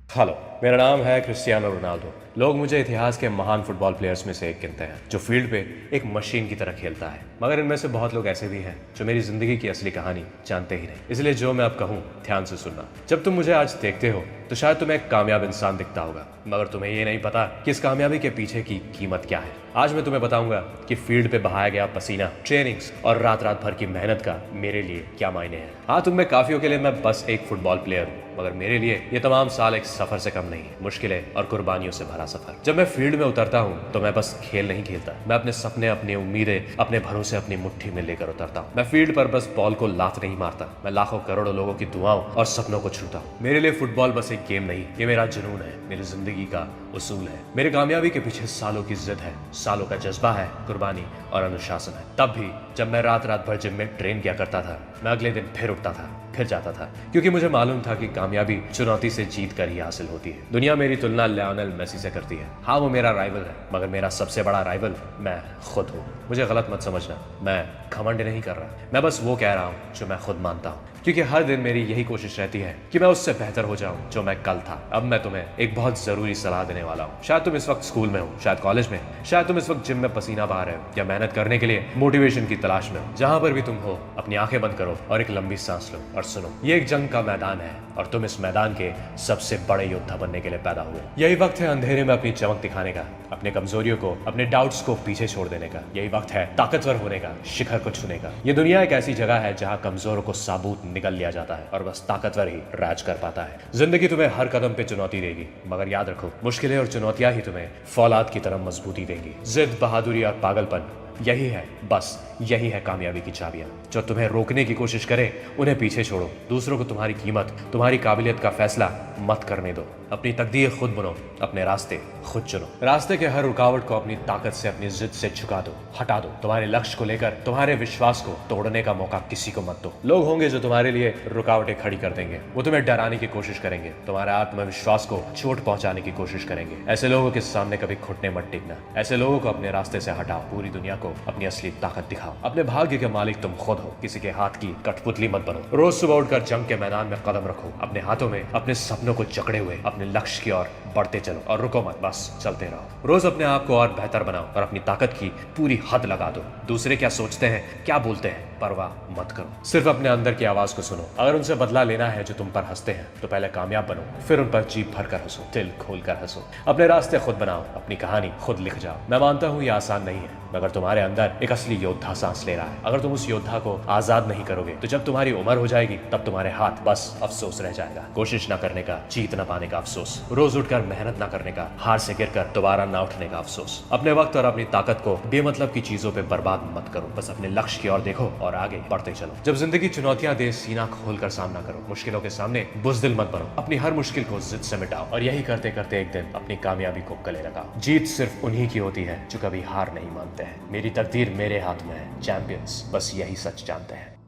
Hello, मेरा नाम है क्रिस्टियानो रोनाल्डो। लोग मुझे इतिहास के महान फुटबॉल प्लेयर्स में से एक गिनते हैं जो फील्ड पे एक मशीन की तरह खेलता है। मगर इनमें से बहुत लोग ऐसे भी हैं जो मेरी जिंदगी की असली कहानी जानते ही नहीं। इसलिए जो मैं अब कहूँ ध्यान से सुनना। जब तुम मुझे आज देखते हो तो शायद तुम्हें एक कामयाब इंसान दिखता होगा, मगर तुम्हें ये नहीं पता कि इस कामयाबी के पीछे की कीमत क्या है। आज मैं तुम्हें बताऊंगा कि फील्ड पे बहाया गया पसीना, ट्रेनिंग्स और रात रात भर की मेहनत का मेरे लिए क्या मायने हैं। हाँ, तुम में काफियों के लिए मैं बस एक फुटबॉल प्लेयर हूँ, मगर मेरे लिए ये तमाम साल एक सफर से कम नहीं है। मुश्किलें और कुर्बानियों से भरा सफर। जब मैं फील्ड में उतरता हूँ तो मैं बस खेल नहीं खेलता, मैं अपने सपने, अपनी उम्मीदें, अपने भरोसे अपनी मुट्ठी में लेकर उतरता हूँ। मैं फील्ड पर बस बॉल को लात नहीं मारता, मैं लाखों करोड़ों लोगों की दुआओं और सपनों को छूता हूँ। मेरे लिए फुटबॉल बस एक गेम नहीं, ये मेरा जुनून है, मेरी जिंदगी का उसूल है। मेरी कामयाबी के पीछे सालों की जिद है, सालों का जज्बा है, कुर्बानी और अनुशासन है। तब भी जब मैं रात रात भर जिम में ट्रेन किया करता था, मैं अगले दिन फिर उठता था, फिर जाता था, क्योंकि मुझे मालूम था कि कामयाबी चुनौती से जीत कर ही हासिल होती है। दुनिया मेरी तुलना लियोनेल मेसी से करती है। हाँ, वो मेरा राइवल है, मगर मेरा सबसे बड़ा राइवल मैं खुद हूँ। मुझे गलत मत समझना, मैं घमंड नहीं कर रहा, मैं बस वो कह रहा हूँ जो मैं खुद मानता हूँ, क्योंकि हर दिन मेरी यही कोशिश रहती है कि मैं उससे बेहतर हो जाऊं जो मैं कल था। अब मैं तुम्हें एक बहुत जरूरी सलाह देने वाला हूँ। शायद तुम इस वक्त स्कूल में हो, शायद कॉलेज में, शायद तुम इस वक्त जिम में पसीना बहा रहे हो या मेहनत करने के लिए मोटिवेशन की तलाश में हो। जहां पर भी तुम हो, अपनी आंखें बंद करो और एक लंबी सांस लो और सुनो। ये एक जंग का मैदान है और तुम इस मैदान के सबसे बड़े योद्धा बनने के लिए पैदा हुए। यही वक्त है अंधेरे में अपनी चमक दिखाने का, अपने कमजोरियों को, अपने डाउट्स को पीछे छोड़ देने का। यही वक्त है ताकतवर होने का, शिखर को छूने का। ये दुनिया एक ऐसी जगह है जहाँ कमजोरों को साबुत निगल लिया जाता है और बस ताकतवर ही राज कर पाता है। जिंदगी तुम्हें हर कदम पे चुनौती देगी, मगर याद रखो, मुश्किलें और चुनौतियां ही तुम्हें फौलाद की तरह मजबूती देंगी। जिद, बहादुरी और पागलपन, यही है, बस यही है कामयाबी की चाबियां। जो तुम्हें रोकने की कोशिश करे उन्हें पीछे छोड़ो। दूसरों को तुम्हारी कीमत, तुम्हारी काबिलियत का फैसला मत करने दो। अपनी तकदीर खुद बनो, अपने रास्ते खुद चुनो। रास्ते के हर रुकावट को अपनी ताकत से, अपनी जिद से झुका दो, हटा दो। तुम्हारे लक्ष्य को लेकर तुम्हारे विश्वास को तोड़ने का मौका किसी को मत दो। लोग होंगे जो तुम्हारे लिए रुकावटें खड़ी कर देंगे, वो तुम्हें डराने की कोशिश करेंगे, तुम्हारे आत्मविश्वास को चोट पहुंचाने की कोशिश करेंगे। ऐसे लोगों के सामने कभी घुटने मत टिकना। ऐसे लोगों को अपने रास्ते से हटाओ। पूरी दुनिया को अपनी असली ताकत दिखाओ। अपने भाग्य के मालिक तुम खुद हो, किसी के हाथ की कठपुतली मत बनो। रोज सुबह उठकर जंग के मैदान में कदम रखो। अपने हाथों में अपने सपनों को जकड़े हुए अपने लक्ष्य की ओर बढ़ते चलो और रुको मत, बस चलते रहो। रोज अपने आप को और बेहतर बनाओ और अपनी ताकत की पूरी हद लगा दो। दूसरे क्या सोचते हैं, क्या बोलते हैं, परवाह मत करो। सिर्फ अपने अंदर की आवाज को सुनो। अगर उनसे बदला लेना है जो तुम पर हंसते हैं, तो पहले कामयाब बनो, फिर उन पर जीभ भर कर हंसो, दिल खोल कर हंसो। अपने रास्ते खुद बनाओ, अपनी कहानी खुद लिख जाओ। मैं मानता हूँ ये आसान नहीं है, मगर तुम्हारे अंदर एक असली योद्धा सांस ले रहा है। अगर तुम उस योद्धा को आजाद नहीं करोगे तो जब तुम्हारी उम्र हो जाएगी तब तुम्हारे हाथ बस अफसोस रह जाएगा। कोशिश ना करने का, जीत ना पाने का अफसोस, रोज उठकर मेहनत ना करने का, हार से गिरकर दोबारा ना उठने का अफसोस। अपने वक्त और अपनी ताकत को बेमतलब की चीजों पे बर्बाद मत करो, बस अपने लक्ष्य की ओर देखो और आगे बढ़ते चलो। जब जिंदगी चुनौतियां दे, सीना खोलकर सामना करो। मुश्किलों के सामने बुज़दिल मत बनो, अपनी हर मुश्किल को जिद से मिटाओ और यही करते करते एक दिन अपनी कामयाबी को गले लगाओ। जीत सिर्फ उन्हीं की होती है जो कभी हार नहीं मानते हैं। मेरी तकदीर मेरे हाथ में है, चैंपियंस बस यही सच जानते हैं।